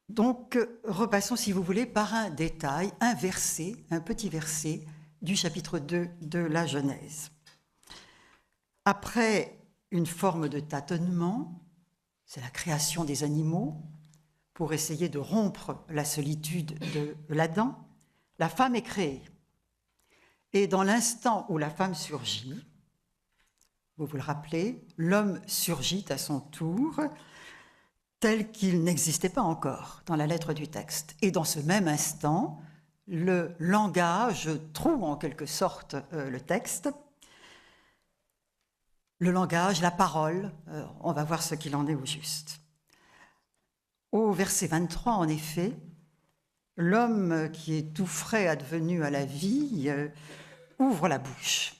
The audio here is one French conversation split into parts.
Donc, repassons, si vous voulez, par un détail, un verset, un petit verset du chapitre 2 de la Genèse. Après une forme de tâtonnement, c'est la création des animaux, pour essayer de rompre la solitude de l'Adam, la femme est créée. Et dans l'instant où la femme surgit, vous vous le rappelez, l'homme surgit à son tour, tel qu'il n'existait pas encore dans la lettre du texte. Et dans ce même instant, le langage trouve en quelque sorte le texte. Le langage, la parole, on va voir ce qu'il en est au juste. Au verset 23, en effet, l'homme qui est tout frais advenu à la vie ouvre la bouche.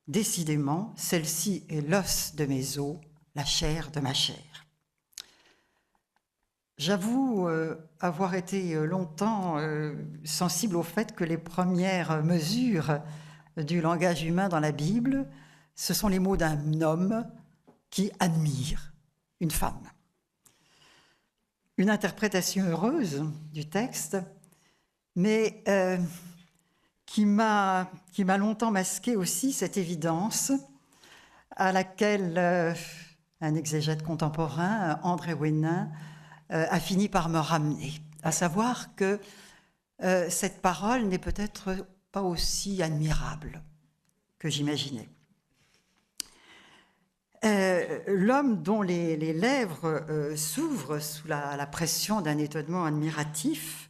Décidément, celle-ci est l'os de mes os, la chair de ma chair. J'avoue avoir été longtemps sensible au fait que les premières mesures du langage humain dans la Bible, ce sont les mots d'un homme qui admire une femme. Une interprétation heureuse du texte, mais qui m'a longtemps masqué aussi cette évidence à laquelle un exégète contemporain, André Wénin, a fini par me ramener, à savoir que cette parole n'est peut-être pas aussi admirable que j'imaginais. L'homme dont les lèvres s'ouvrent sous la pression d'un étonnement admiratif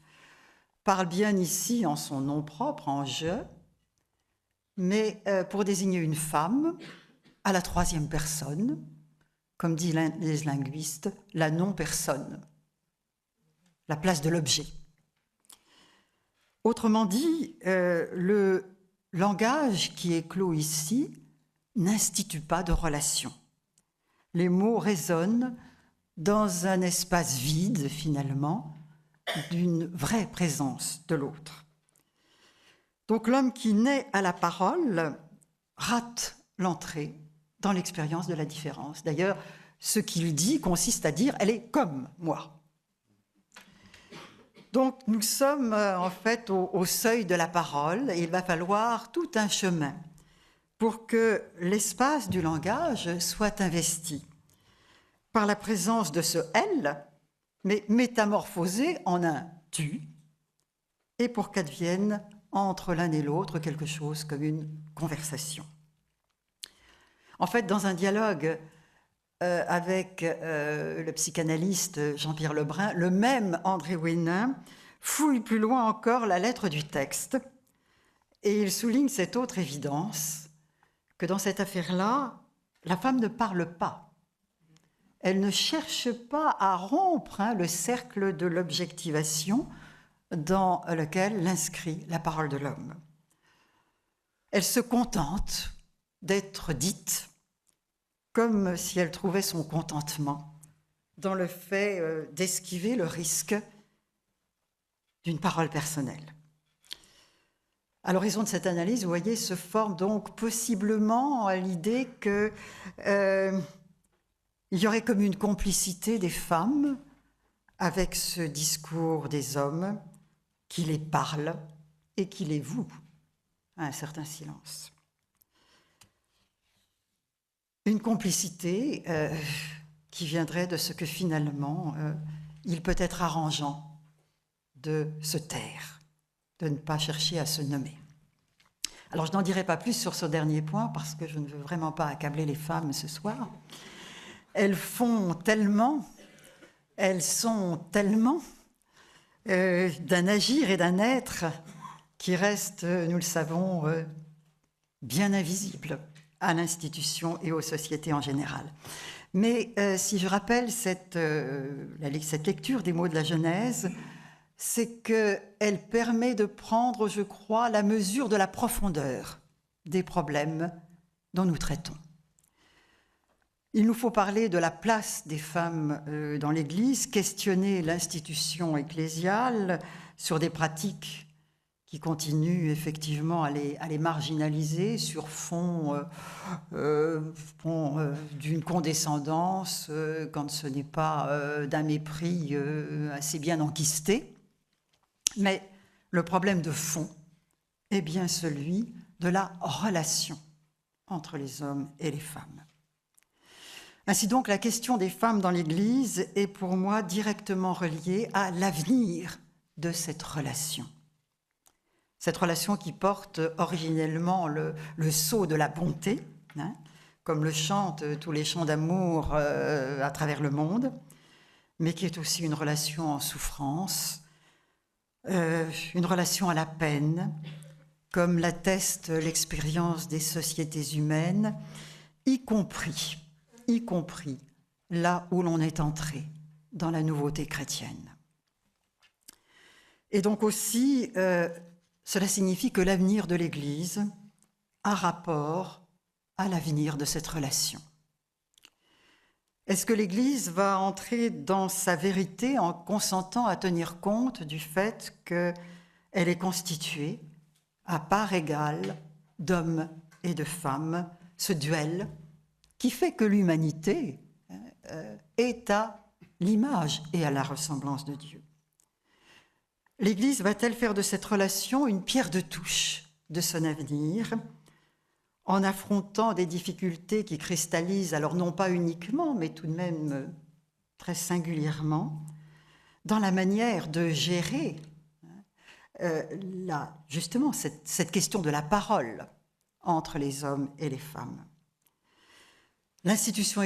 parle bien ici en son nom propre, en « je », mais pour désigner une femme à la troisième personne, comme disent les linguistes, la non-personne, la place de l'objet. Autrement dit, le langage qui est clos ici n'institue pas de relation. Les mots résonnent dans un espace vide, finalement, d'une vraie présence de l'autre. Donc l'homme qui naît à la parole rate l'entrée dans l'expérience de la différence. D'ailleurs, ce qu'il dit consiste à dire « elle est comme moi ». Donc nous sommes en fait au seuil de la parole et il va falloir tout un chemin pour que l'espace du langage soit investi par la présence de ce « elle », mais métamorphosé en un « tu », et pour qu'advienne entre l'un et l'autre quelque chose comme une conversation. En fait, dans un dialogue avec le psychanalyste Jean-Pierre Lebrun, le même André Wénin fouille plus loin encore la lettre du texte et il souligne cette autre évidence que dans cette affaire-là, la femme ne parle pas. Elle ne cherche pas à rompre le cercle de l'objectivation dans lequel l'inscrit la parole de l'homme. Elle se contente d'être dite comme si elle trouvait son contentement dans le fait d'esquiver le risque d'une parole personnelle. À l'horizon de cette analyse, vous voyez, se forme donc possiblement l'idée que il y aurait comme une complicité des femmes avec ce discours des hommes qui les parle et qui les voue à un certain silence. Une complicité qui viendrait de ce que finalement il peut être arrangeant de se taire, de ne pas chercher à se nommer. Alors je n'en dirai pas plus sur ce dernier point parce que je ne veux vraiment pas accabler les femmes ce soir. Elles font tellement, elles sont tellement d'un agir et d'un être qui reste, nous le savons, bien invisible à l'institution et aux sociétés en général. Mais si je rappelle cette lecture des mots de la Genèse, c'est qu'elle permet de prendre, je crois, la mesure de la profondeur des problèmes dont nous traitons. Il nous faut parler de la place des femmes dans l'Église, questionner l'institution ecclésiale sur des pratiques qui qui continue effectivement à les marginaliser sur fond, d'une condescendance, quand ce n'est pas d'un mépris assez bien enquisté. Mais le problème de fond est bien celui de la relation entre les hommes et les femmes. Ainsi donc, la question des femmes dans l'Église est pour moi directement reliée à l'avenir de cette relation. Cette relation qui porte originellement le sceau de la bonté, hein, comme le chantent tous les chants d'amour à travers le monde, mais qui est aussi une relation en souffrance, une relation à la peine, comme l'atteste l'expérience des sociétés humaines, y compris là où l'on est entré dans la nouveauté chrétienne. Et donc aussi, cela signifie que l'avenir de l'Église a rapport à l'avenir de cette relation. Est-ce que l'Église va entrer dans sa vérité en consentant à tenir compte du fait qu'elle est constituée à part égale d'hommes et de femmes, ce duel qui fait que l'humanité est à l'image et à la ressemblance de Dieu? L'Église va-t-elle faire de cette relation une pierre de touche de son avenir, en affrontant des difficultés qui cristallisent, alors non pas uniquement, mais tout de même très singulièrement, dans la manière de gérer justement cette question de la parole entre les hommes et les femmes? L'institution